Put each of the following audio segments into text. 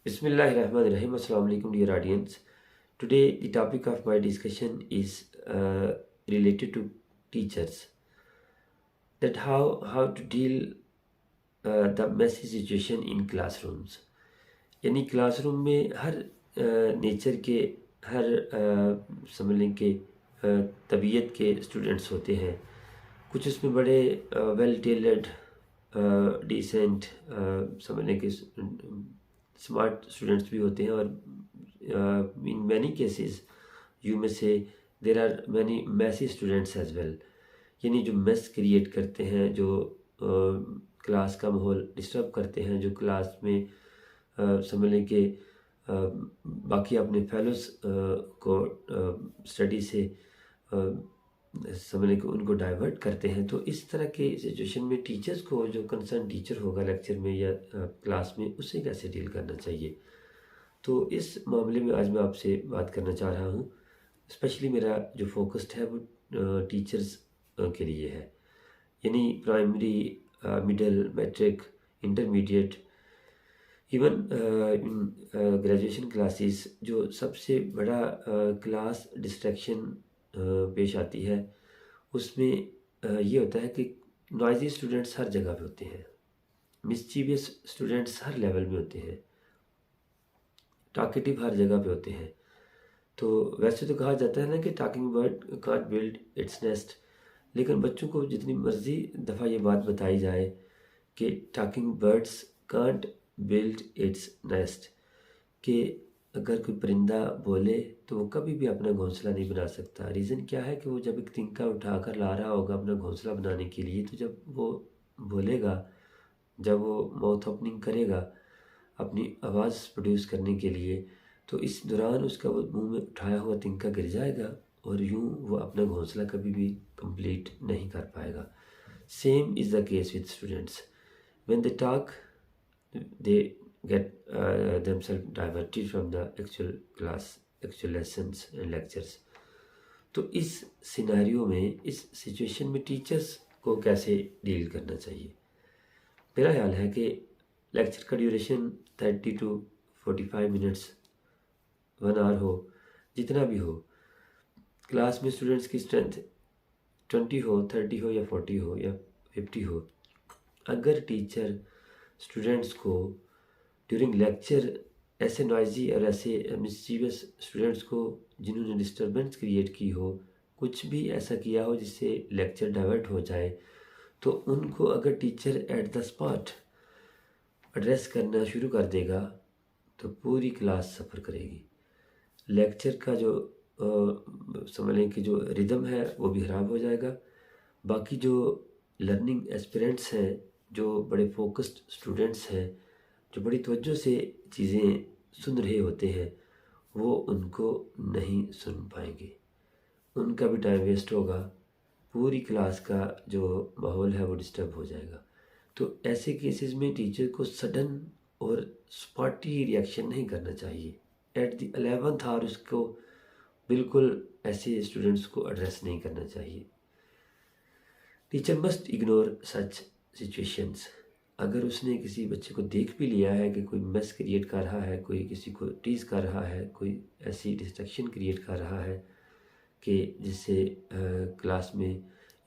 Bismillahirrahmanirrahim. Assalamu alaikum, dear audience. Today, the topic of my discussion is related to teachers. That how to deal the messy situation in classrooms. यानी classroom में her nature के हर समझ लें कि तबीयत के students होते हैं। कुछ उसमें बड़े वेल टेलर्ड डिसेंट समझ लें कि स्मार्ट स्टूडेंट्स भी होते हैं और इन मैनी केसेस यू में से there are many messy students as well. यानी जो मेस क्रिएट करते हैं, जो क्लास का माहौल डिस्टर्ब करते हैं, जो क्लास में समझ लें कि बाकी अपने फेलोज को स्टडी से समझ लें कि उनको डाइवर्ट करते हैं। तो इस तरह के सिचुएशन में टीचर्स को, जो कंसर्न टीचर होगा लेक्चर में या क्लास में, उससे कैसे डील करना चाहिए। तो इस मामले में आज मैं आपसे बात करना चाह रहा हूँ। स्पेशली मेरा जो फोकस्ड है वो टीचर्स के लिए है। यानी primary, middle, matric, intermediate, even in graduation classes जो सबसे बड़ा क्लास डिस्ट्रैक्शन पेश आती है, उसमें ये होता है कि नॉइजी स्टूडेंट्स हर जगह पे होते हैं, मिस्चीवियस स्टूडेंट्स हर लेवल में होते हैं, टॉकेटिव हर जगह पे होते हैं। तो वैसे तो कहा जाता है ना कि talking bird can't build its nest, लेकिन बच्चों को जितनी मर्जी दफ़ा ये बात बताई जाए कि talking birds can't build its nest, कि अगर कोई परिंदा बोले तो वो कभी भी अपना घोंसला नहीं बना सकता। रीज़न क्या है कि वो जब एक तिनका उठाकर ला रहा होगा अपना घोंसला बनाने के लिए, तो जब वो बोलेगा, जब वो माउथ ओपनिंग करेगा अपनी आवाज़ प्रोड्यूस करने के लिए, तो इस दौरान उसका वो मुंह में उठाया हुआ तिनका गिर जाएगा और यूं वो अपना घोंसला कभी भी कंप्लीट नहीं कर पाएगा। Same is the case with students. When they talk they get themselves diverted from the actual class, actual lessons and lectures. तो इस सिनेरियो में, इस सिचुएशन में टीचर्स को कैसे डील करना चाहिए। मेरा ख्याल है कि लेक्चर का ड्यूरेशन 30 to 45 मिनट्स, 1 आवर हो, जितना भी हो। क्लास में स्टूडेंट्स की स्ट्रेंथ 20 हो, 30 हो या 40 हो या 50 हो, अगर टीचर स्टूडेंट्स को ड्यूरिंग लेक्चर ऐसे नॉइजी और ऐसे मिस्चीवियस स्टूडेंट्स को जिन्होंने डिस्टर्बेंस क्रिएट की हो, कुछ भी ऐसा किया हो जिससे लेक्चर डाइवर्ट हो जाए, तो उनको अगर teacher at the spot address करना शुरू कर देगा तो पूरी क्लास सफ़र करेगी। लेक्चर का जो समझ लें कि जो रिदम है वो भी ख़राब हो जाएगा। बाकी जो लर्निंग एस्पिरेंट्स हैं, जो बड़े फोकस्ड स्टूडेंट्स हैं, जो बड़ी तवज्जो से चीज़ें सुन रहे होते हैं, वो उनको नहीं सुन पाएंगे, उनका भी टाइम वेस्ट होगा, पूरी क्लास का जो माहौल है वो डिस्टर्ब हो जाएगा। तो ऐसे केसेस में टीचर को सडन और स्पॉटी रिएक्शन नहीं करना चाहिए। एट द 11th आवर उसको बिल्कुल ऐसे स्टूडेंट्स को एड्रेस नहीं करना चाहिए। Teacher must ignore such situations. अगर उसने किसी बच्चे को देख भी लिया है कि कोई मेस क्रिएट कर रहा है, कोई किसी को टीज़ कर रहा है, कोई ऐसी डिस्ट्रक्शन क्रिएट कर रहा है कि जिससे क्लास में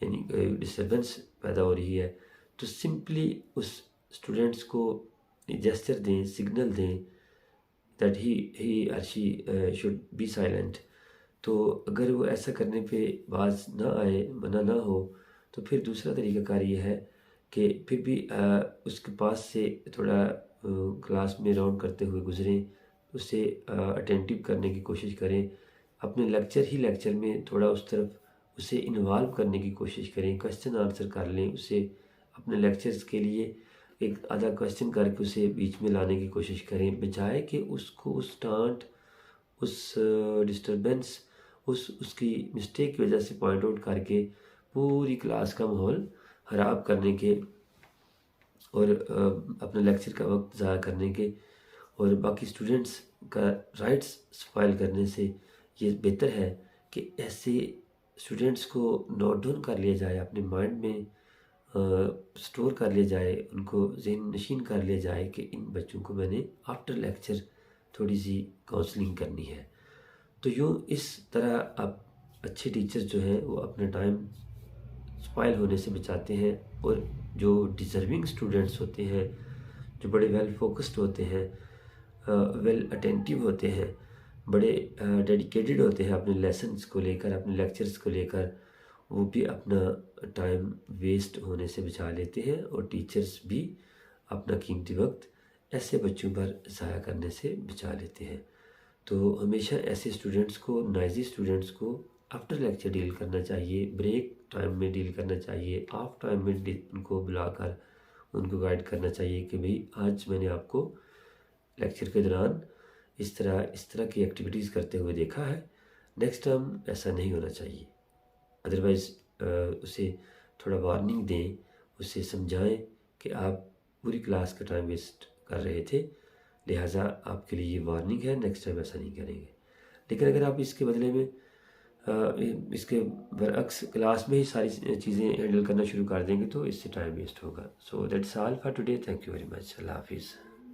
यानी डिस्टर्बेंस पैदा हो रही है, तो सिंपली उस स्टूडेंट्स को जेस्चर दें, सिग्नल दें दैट ही और शी शुड बी साइलेंट। तो अगर वो ऐसा करने पे बाज ना आए, मना ना हो, तो फिर दूसरा तरीक़ाकार ये है कि फिर भी उसके पास से थोड़ा क्लास में राउंड करते हुए गुज़रें, उससे अटेंटिव करने की कोशिश करें, अपने लेक्चर में थोड़ा उस तरफ उसे इन्वॉल्व करने की कोशिश करें, क्वेश्चन आंसर कर लें, उसे अपने लेक्चर्स के लिए एक आधा क्वेश्चन करके उसे बीच में लाने की कोशिश करें, बजाय कि उसको उस टांट, उस डिस्टर्बेंस, उसकी मिस्टेक की वजह से पॉइंट आउट करके पूरी क्लास का माहौल ख़राब करने के और अपने लेक्चर का वक्त ज़ाया करने के और बाकी स्टूडेंट्स का राइट्स स्पॉइल करने से ये बेहतर है कि ऐसे स्टूडेंट्स को नोट डाउन कर लिया जाए, अपने माइंड में स्टोर कर लिया जाए, उनको ज़हन नशीन कर लिया जाए कि इन बच्चों को मैंने आफ्टर लेक्चर थोड़ी सी काउंसलिंग करनी है। तो यूँ इस तरह आप अच्छे टीचर जो हैं वो अपना टाइम स्पॉइल होने से बचाते हैं, और जो डिज़र्विंग स्टूडेंट्स होते हैं, जो बड़े वेल फोकस्ड होते हैं, वेल अटेंटिव होते हैं, बड़े डेडिकेटेड होते हैं अपने लेसन्स को लेकर, अपने लेक्चर्स को लेकर, वो भी अपना टाइम वेस्ट होने से बचा लेते हैं, और टीचर्स भी अपना कीमती वक्त ऐसे बच्चों पर ज़ाया करने से बचा लेते हैं। तो हमेशा ऐसे स्टूडेंट्स को, नॉइज़ी स्टूडेंट्स को आफ्टर लेक्चर डील करना चाहिए, ब्रेक टाइम में डील करना चाहिए, ऑफ टाइम में उनको बुलाकर उनको गाइड करना चाहिए कि भाई आज मैंने आपको लेक्चर के दौरान इस तरह की एक्टिविटीज़ करते हुए देखा है, नेक्स्ट टाइम ऐसा नहीं होना चाहिए। अदरवाइज़ उसे थोड़ा वार्निंग दें, उसे समझाएं कि आप पूरी क्लास का टाइम वेस्ट कर रहे थे, लिहाजा आपके लिए ये वार्निंग है, नेक्स्ट टाइम ऐसा नहीं करेंगे। लेकिन अगर आप इसके बदले में इसके बरअक्स क्लास में ही सारी चीज़ें हैंडल करना शुरू कर देंगे तो इससे टाइम वेस्ट होगा। So that's all for today. Thank you very much. अल्लाह हाफिज़।